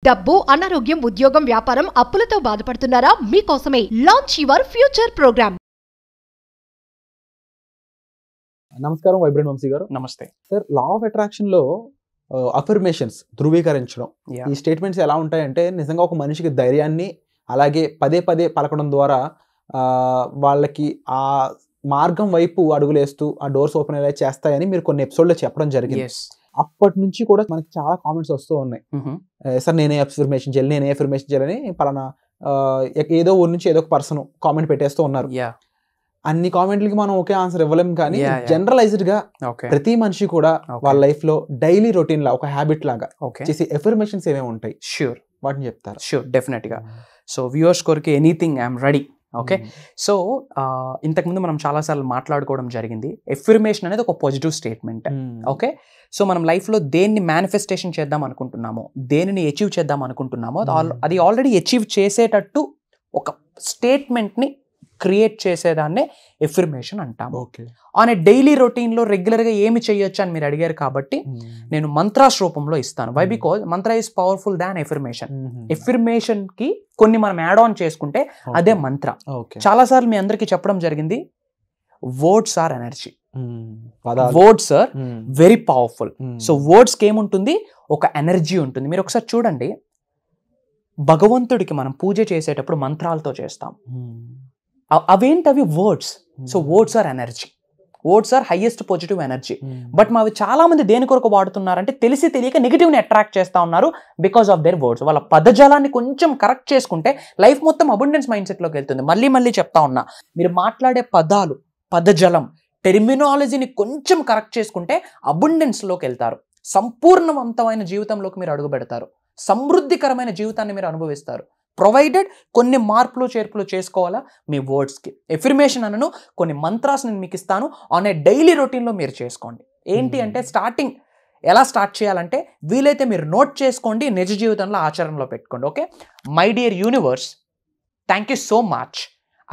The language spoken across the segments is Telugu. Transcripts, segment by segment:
డబ్బు, అనారోగ్యం, ఉద్యోగం, వ్యాపారం, అప్పులతో బాధపడుతున్నారా? మీకోసమే లాంచ్ యువర్ ఫ్యూచర్ ప్రోగ్రామ్. నమస్కారం వైబ్రెంట్ వంశీ గారు. నమస్తే సార్, లా ఆఫ్ అట్రాక్షన్ లో అఫర్మేషన్స్ ధృవీకరించడం ఈ స్టేట్మెంట్స్ ఎలా ఉంటాయంటే, నిజంగా ఒక మనిషికి ధైర్యాన్ని అలాగే పదే పదే పలకడం ద్వారా వాళ్ళకి ఆ మార్గం వైపు అడుగులేస్తూ ఆ డోర్స్ ఓపెన్ అయ్యేలా చేస్తాయని మీరు కొన్ని ఎపిసోడ్లో చెప్పడం జరిగింది. అప్పటి నుంచి కూడా మనకి చాలా కామెంట్స్ వస్తూ ఉన్నాయి. సార్, నేనే అఫర్మేషన్ చేయాలని పలానా ఏదో ఊరి నుంచి ఏదో ఒక పర్సన్ కామెంట్ పెట్టేస్తూ ఉన్నారు. అన్ని కామెంట్లకి మనం ఒకే ఆన్సర్ ఇవ్వలేం, కానీ జనరలైజ్డ్ గా ప్రతి మనిషి కూడా వాళ్ళ లైఫ్ లో డైలీ రొటీన్ లా ఒక హ్యాబిట్ లాగా చేసే ఎఫర్మేషన్స్ ఏమేమి ఉంటాయి? ష్యూర్, వాటిని చెప్తారు? ష్యూర్, డెఫినెట్ గా. సో వ్యూవర్స్ కొరకు anything I'm ready. Okay, so ఇంతకుముందు మనం చాలాసార్లు మాట్లాడుకోవడం జరిగింది. ఎఫర్మేషన్ అనేది ఒక పాజిటివ్ స్టేట్మెంట్. ఓకే, సో మనం లైఫ్లో దేన్ని మేనిఫెస్టేషన్ చేద్దాం అనుకుంటున్నామో, దేనిని అచీవ్ చేద్దాం అనుకుంటున్నామో అది ఆల్రెడీ అచీవ్ చేసేటట్టు ఒక స్టేట్మెంట్ని క్రియేట్ చేసేదాన్నే ఎఫర్మేషన్ అంటాము. ఓకే, ఆన్ ఏ డైలీ రొటీన్లో రెగ్యులర్గా ఏమి చేయొచ్చు అని మీరు అడిగారు కాబట్టి నేను మంత్రాస్ రూపంలో ఇస్తాను. Why? Because Mantra is powerful than affirmation. Affirmation కి కొన్ని మనం యాడ్ ఆన్ చేసుకుంటే అదే మంత్ర. చాలాసార్లు మీ అందరికీ చెప్పడం జరిగింది, words are energy. Words are very powerful. So వర్డ్స్కి ఏముంటుంది? ఒక ఎనర్జీ ఉంటుంది. మీరు ఒకసారి చూడండి, భగవంతుడికి మనం పూజ చేసేటప్పుడు మంత్రాలతో చేస్తాం. అవేంటవి? Words. So words are energy. Words are highest positive energy. But మావి చాలా మంది దేని కొరకు వాడుతున్నారంటే, తెలిసి తెలియక నెగిటివ్ని అట్రాక్ట్ చేస్తూ ఉన్నారు బికాస్ ఆఫ్ దేర్ వర్డ్స్. వాళ్ళ పదజాలాన్ని కొంచెం కరెక్ట్ చేసుకుంటే లైఫ్ మొత్తం అబండెన్స్ మైండ్ సెట్లోకి వెళ్తుంది. మళ్ళీ చెప్తా ఉన్నా, మీరు మాట్లాడే పదాలు, పదజలం, టెర్మినాలజీని కొంచెం కరెక్ట్ చేసుకుంటే అబండెన్స్లోకి వెళ్తారు. సంపూర్ణవంతమైన జీవితంలోకి మీరు అడుగు పెడతారు. సమృద్ధికరమైన జీవితాన్ని మీరు అనుభవిస్తారు. ప్రొవైడెడ్ కొన్ని మార్పులు చేర్పులు చేసుకోవాలా మీ వర్డ్స్కి. ఎఫర్మేషన్ అనను కొన్ని మంత్రాస్ నేను మీకు ఇస్తాను. ఆన్ ఏ డైలీ రొటీన్లో మీరు చేసుకోండి. ఏంటి అంటే, స్టార్టింగ్ ఎలా స్టార్ట్ చేయాలంటే, వీలైతే మీరు నోట్ చేసుకోండి, నిజ జీవితంలో ఆచరణలో పెట్టుకోండి. Okay, my dear universe, thank you so much,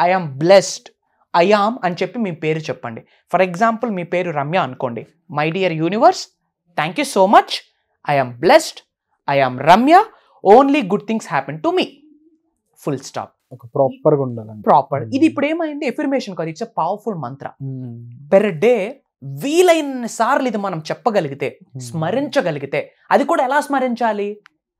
I am blessed, I am అని చెప్పి మీ పేరు చెప్పండి. ఫర్ ఎగ్జాంపుల్ మీ పేరు రమ్య అనుకోండి. My dear universe, thank you so much, I am blessed, I am Ramya, only good things happen to me. Full stop. ప్రాపర్గా ఉండాలి. ప్రాపర్. ఇది ఇప్పుడు ఏమైంది? ఎఫర్మేషన్ కాదు, it's a powerful mantra. Per day వీలైన సార్లు ఇది మనం చెప్పగలిగితే, స్మరించగలిగితే, అది కూడా ఎలా స్మరించాలి?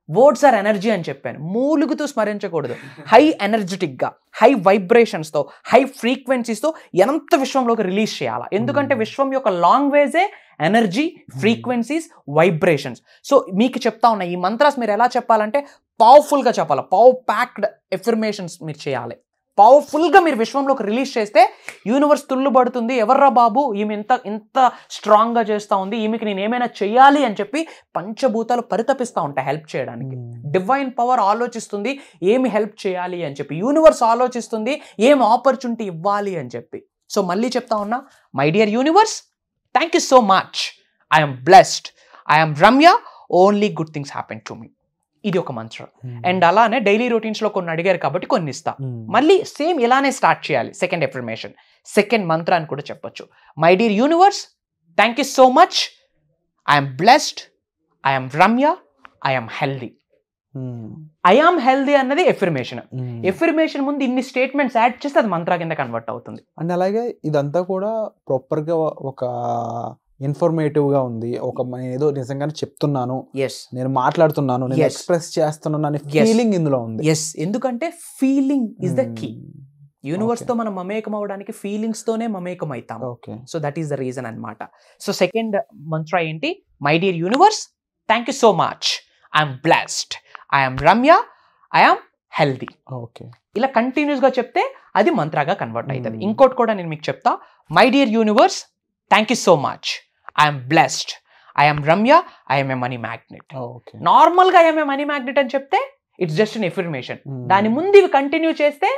వర్డ్స్ ఆర్ ఎనర్జీ అని చెప్పాను. మూలుగుతూ స్మరించకూడదు. హై ఎనర్జెటిక్గా, హై వైబ్రేషన్స్తో, హై ఫ్రీక్వెన్సీస్తో ఎంత విశ్వంలోకి రిలీజ్ చేయాలా? ఎందుకంటే విశ్వం యొక్క లాంగ్వేజే ఎనర్జీ, ఫ్రీక్వెన్సీస్, వైబ్రేషన్స్. సో మీకు చెప్తా ఉన్నా, ఈ మంత్రాస్ మీరు ఎలా చెప్పాలంటే పవర్ఫుల్గా చెప్పాలి. పవర్ ప్యాక్డ్ ఎఫర్మేషన్స్ మీరు చేయాలి. పవర్ఫుల్గా మీరు విశ్వంలోకి రిలీజ్ చేస్తే యూనివర్స్ తుల్లుబడుతుంది. ఎవర్రా బాబు, ఈమె ఇంత స్ట్రాంగ్గా చేస్తూ ఉంది, ఈమెకి నేను ఏమైనా చెయ్యాలి అని చెప్పి పంచభూతాలు పరితపిస్తూ ఉంటాయి హెల్ప్ చేయడానికి. డివైన్ పవర్ ఆలోచిస్తుంది ఏమి హెల్ప్ చేయాలి అని చెప్పి. యూనివర్స్ ఆలోచిస్తుంది ఏం ఆపర్చునిటీ ఇవ్వాలి అని చెప్పి. సో మళ్ళీ చెప్తా ఉన్నా, my dear universe, thank you so much, I'm blessed, I'm Ramya, only good things happen to me. ఇది ఒక మంత్రం. అండ్ అలానే డైలీ రొటీన్స్లో కొన్ని అడిగారు కాబట్టి కొన్ని ఇస్తా. మళ్ళీ సేమ్ ఇలానే స్టార్ట్ చేయాలి. సెకండ్ ఎఫర్మేషన్, సెకండ్ మంత్ర అని కూడా చెప్పొచ్చు. My dear universe, thank you so much, I'm blessed, I'm Ramya, I'm healthy. I am healthy అన్నది ఎఫర్మేషన్. ఎఫర్మేషన్ ముందు ఇన్ని స్టేట్మెంట్స్ యాడ్ చేస్తే అది మంత్ర కింద కన్వర్ట్ అవుతుంది. అండ్ అలాగే ఇదంతా కూడా ప్రాపర్గా ఒక ఇన్ఫర్మేటివ్ గా ఉంది. ఒక ఏదో నిజంగానే చెప్తున్నాను, నేను మాట్లాడుతున్నాను, నేను ఎక్స్ప్రెస్ చేస్తున్నాను అనే ఫీలింగ్ ఇందులో ఉంది. ఎందుకంటే feeling is the key. Universe తో మనం మమేకం అవడానికి ఫీలింగ్స్ తోనే మమేకం అవుతాం. So that is the reason అన్నమాట. సో సెకండ్ మంత్ర ఏంటి? My dear universe, thank you so much, I'm blessed, I'm Ramya, I'm healthy. ఇలా కంటిన్యూస్ గా చెప్తే అది మంత్రగా కన్వర్ట్ అవుతుంది. ఇంకోటి కూడా నేను మీకు చెప్తా. My dear universe, thank you so much, I'm blessed, I'm Ramya, I'm a money magnet. నార్మల్గా ఐఎమ్ ఏ మనీ మ్యాగ్నెట్ అని చెప్తే ఇట్స్ జస్ట్ అన్ ఎఫర్మేషన్. దాని ముందు ఇవి కంటిన్యూ చేస్తే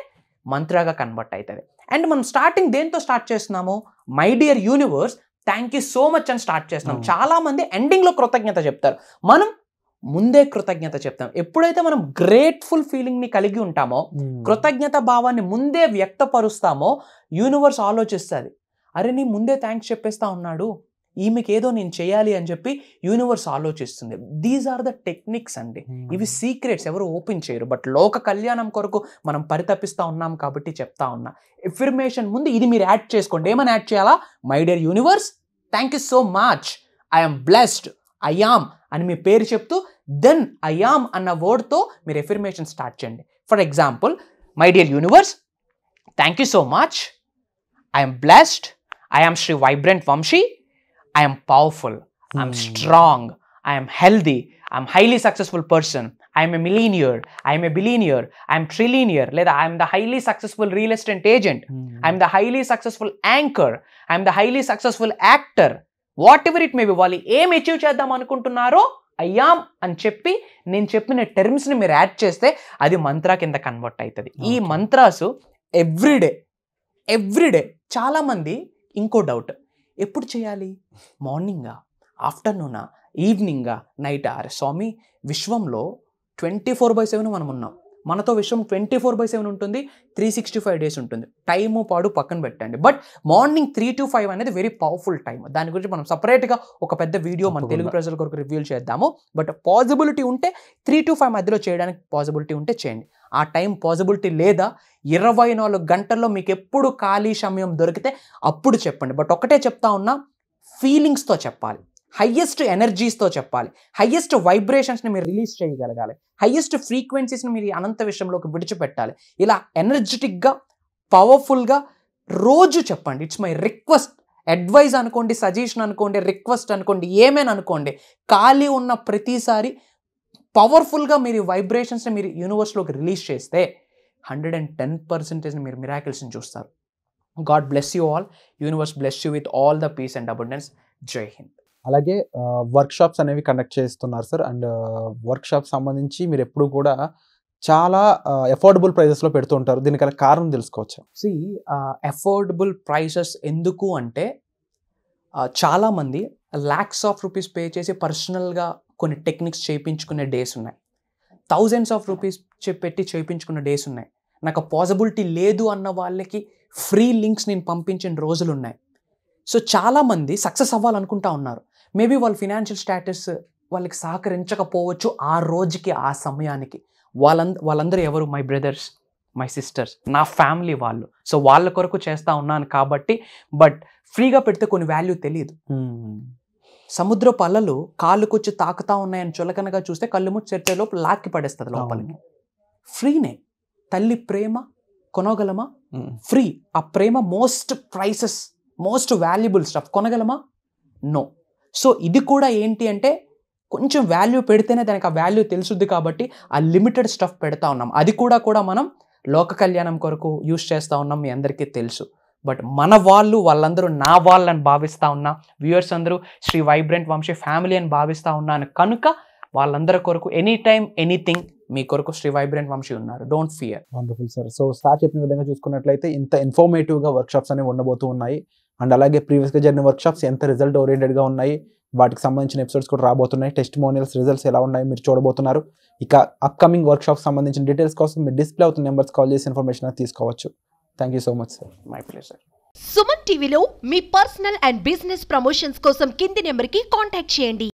మంత్రగా కన్వర్ట్ అవుతుంది. అండ్ మనం స్టార్టింగ్ దేంతో స్టార్ట్ చేస్తున్నాము? My dear universe, thank you so much అని స్టార్ట్ చేస్తున్నాం. చాలా మంది ఎండింగ్లో కృతజ్ఞత చెప్తారు, మనం ముందే కృతజ్ఞత చెప్తాం. ఎప్పుడైతే మనం గ్రేట్ఫుల్ ఫీలింగ్ని కలిగి ఉంటామో, కృతజ్ఞత భావాన్ని ముందే వ్యక్తపరుస్తామో, యూనివర్స్ ఆలోచిస్తుంది, అరే నీ ముందే థ్యాంక్స్ చెప్పేస్తా ఉన్నాడు, ఈమెకి ఏదో నేను చేయాలి అని చెప్పి యూనివర్స్ ఆలోచిస్తుంది. దీస్ ఆర్ ద టెక్నిక్స్ అండి. ఇవి సీక్రెట్స్, ఎవరు ఓపెన్ చేయరు. బట్ లోక కళ్యాణం కొరకు మనం పరితపిస్తూ ఉన్నాం కాబట్టి చెప్తా ఉన్నా. ఎఫర్మేషన్ ముందు ఇది మీరు యాడ్ చేసుకోండి. ఏమని యాడ్ చేయాలా? My dear universe, thank you so much, I'm blessed, I am అని మీ పేరు చెప్తూ దెన్ ఐయామ్ అన్న వర్డ్తో మీరు ఎఫర్మేషన్ స్టార్ట్ చేయండి. For example, my dear universe, thank you so much, I'm blessed, I'm Shri vibrant Vamsi, I am powerful, I am strong, I am healthy, I am highly successful person, I am a millionaire, I am a billionaire, I am trillionaire, లేదా I am the highly successful real estate agent, I am the highly successful anchor, I am the highly successful actor, whatever it may be. వాళ్ళు ఏం అచీవ్ చేద్దాం అనుకుంటున్నారో అయ్యాం అని చెప్పి నేను చెప్పిన టర్మ్స్ని మీరు యాడ్ చేస్తే అది మంత్రా కింద కన్వర్ట్ అవుతుంది. ఈ మంత్రాసు ఎవ్రీడే చాలామంది ఇంకో డౌట్, ఎప్పుడు చేయాలి? మార్నింగా, ఆఫ్టర్నూనా, ఈవినింగా, నైటా? అరే స్వామి, విశ్వంలో 24/7 మనం ఉన్నాం. మనతో విశ్వం 24/7 ఉంటుంది, 365 days ఉంటుంది. టైము పాడు పక్కన పెట్టండి. బట్ మార్నింగ్ 3 to 5 అనేది వెరీ పవర్ఫుల్ టైం. దాని గురించి మనం సపరేట్గా ఒక పెద్ద వీడియో మన తెలుగు ప్రజల కొరకు రివ్యూ చేద్దాము. బట్ పాసిబిలిటీ ఉంటే 3 to 5 మధ్యలో చేయడానికి పాసిబిలిటీ ఉంటే చేయండి. ఆ టైం పాసిబిలిటీ లేదా 24 గంటల్లో మీకు ఎప్పుడు ఖాళీ సమయం దొరికితే అప్పుడు చెప్పండి. బట్ ఒకటే చెప్తా ఉన్నా, ఫీలింగ్స్తో చెప్పాలి, హయ్యెస్ట్ ఎనర్జీస్తో చెప్పాలి, హయ్యెస్ట్ వైబ్రేషన్స్ని మీరు రిలీజ్ చేయగలగాలి, హయ్యెస్ట్ ఫ్రీక్వెన్సీస్ని మీరు అనంత విషయంలోకి విడిచిపెట్టాలి. ఇలా ఎనర్జెటిక్గా, పవర్ఫుల్గా రోజు చెప్పండి. It's my request. అడ్వైజ్ అనుకోండి, సజెషన్ అనుకోండి, రిక్వెస్ట్ అనుకోండి, ఏమైనా అనుకోండి. ఖాళీ ఉన్న ప్రతిసారి పవర్ఫుల్గా మీరు వైబ్రేషన్స్ని మీరు యూనివర్స్లోకి రిలీజ్ చేస్తే 110% మీరు మిరాకిల్స్ని చూస్తారు. God bless you all. Universe bless you with all the peace and abundance. జై హింద్. అలాగే వర్క్ షాప్స్ అనేవి కండక్ట్ చేస్తున్నారు సార్. అండ్ వర్క్ షాప్ సంబంధించి మీరు ఎప్పుడు కూడా చాలా అఫోర్డబుల్ ప్రైజెస్లో పెడుతూ ఉంటారు. దీనికి కారణం తెలుసుకోవచ్చు. అఫోర్డబుల్ ప్రైసెస్ ఎందుకు అంటే, చాలామంది lakhs of rupees పే చేసి పర్సనల్గా కొన్ని టెక్నిక్స్ చేయించుకునే డేస్ ఉన్నాయి. thousands of rupees పెట్టి చేయించుకున్న డేస్ ఉన్నాయి. నాకు పాసిబిలిటీ లేదు అన్న వాళ్ళకి ఫ్రీ లింక్స్ నేను పంపించిన రోజులు ఉన్నాయి. సో చాలామంది సక్సెస్ అవ్వాలనుకుంటా ఉన్నారు. మేబీ వాళ్ళ ఫినాన్షియల్ స్టేటస్ వాళ్ళకి సహకరించకపోవచ్చు ఆ రోజుకి, ఆ సమయానికి. వాళ్ళందరూ ఎవరు? మై బ్రదర్స్, మై సిస్టర్స్, నా ఫ్యామిలీ వాళ్ళు. సో వాళ్ళ కొరకు చేస్తూ ఉన్నాను కాబట్టి. బట్ ఫ్రీగా పెడితే కొన్ని వాల్యూ తెలియదు. సముద్రపు అలలు కాళ్ళకొచ్చి తాకుతా ఉన్నాయని చులకనగా చూస్తే కళ్ళు ముచ్చి చర్చలోపు లాక్కి పడేస్తుంది లోపలికి. ఫ్రీనే. తల్లి ప్రేమ కొనగలమా? ఫ్రీ. ఆ ప్రేమ most prices, most valuable stuff. కొనగలమా? నో. సో ఇది కూడా ఏంటి అంటే, కొంచెం వాల్యూ పెడితేనే దానికి ఆ వాల్యూ తెలుసుద్ది కాబట్టి ఆ లిమిటెడ్ స్టఫ్ పెడతా ఉన్నాం. అది కూడా మనం లోక కళ్యాణం కొరకు యూస్ చేస్తూ ఉన్నాం, మీ అందరికీ తెలుసు. బట్ మన వాళ్ళందరూ నా వాళ్ళని భావిస్తూ ఉన్నా, వ్యూయర్స్ అందరూ శ్రీ వైబ్రెంట్ వంశీ ఫ్యామిలీ అని భావిస్తూ ఉన్నాను కనుక వాళ్ళందరి కొరకు ఎనీ టైం ఎనీథింగ్ మీ కొరకు శ్రీ వైబ్రెంట్ వంశీ ఉన్నారు. Don't fear. Wonderful sir. So sir చెప్పిన విధంగా చూసుకున్నట్లయితే ఇంత ఇన్ఫర్మేటివ్గా వర్క్షాప్స్ అనేవి ఉండబోతూ ఉన్నాయి. అండ్ అలాగే ప్రీవియస్గా జరిగిన వర్క్షాప్స్ ఎంత రిజల్ట్ ఓరియంటెడ్గా ఉన్నాయి, వాటికి సంబంధించిన ఎపిసోడ్స్ కూడా రాబోతున్నాయి. టెస్టిమోనియల్స్ రిజల్ట్స్ ఎలా ఉన్నాయి మీరు చూడబోతున్నారు. ఇక అప్కమింగ్ వర్క్షాప్స్ సంబంధించిన డీటెయిల్స్ కోసం మీరు డిస్ప్లే అవుతున్న నెంబర్స్ కాల్ చేసి ఇన్ఫర్మేషన్ తీసుకోవచ్చు. Thank you so much sir. My pleasure. Suman టీవీలో మీ పర్సనల్ అండ్ బిజినెస్ ప్రమోషన్స్ కోసం కింది నెంబర్కి కాంటాక్ట్ చేయండి.